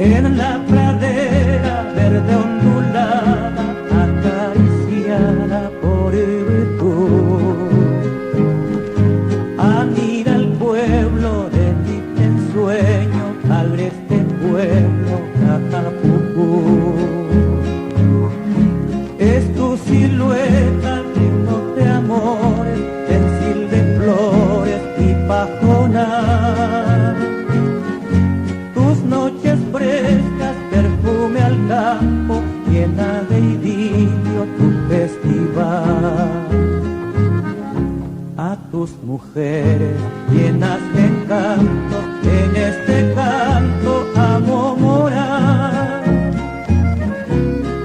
En la pradera verde ondulada, acariciada por el tú, anida el pueblo de mi ensueño, agreste pueblo, Catapucú. Es tu silueta, ritmo de amores, pensil de flores y pajonar. Tus noches frescas, perfume al campo, llena de idilio tu festival. A tus mujeres llenas de encanto, en este canto amo morar.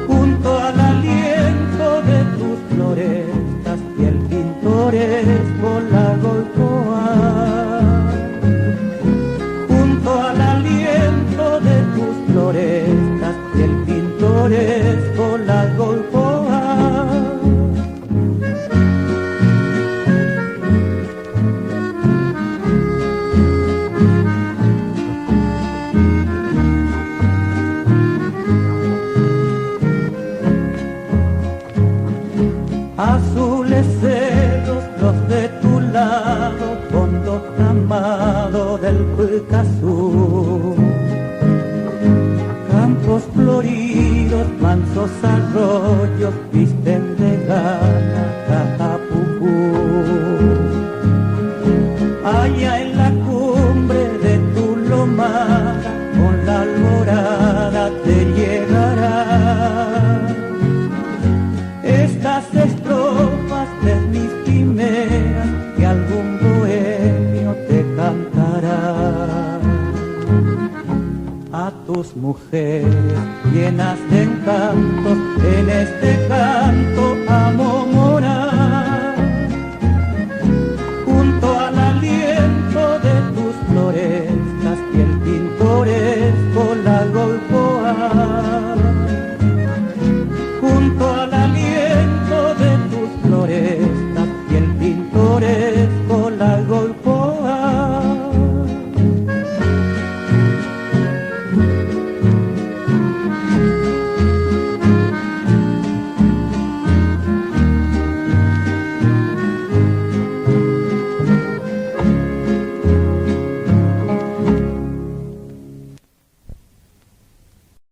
Junto al aliento de tus florestas y el pintoresco lago Coa. Junto al aliento de tus florestas y el pintoresco lago Coa. Azules cerros los de tu lado, fondo amado del Pucazú. Campos floridos, mansos arroyos, visten de gana Catapucú. Allá en la cumbre de tu lomada, con la alborada te llegará. Estas estrofas de mis quimeras que algún bohemio te cantará. A tus mujeres llenas de encantos, en este canto amo morir.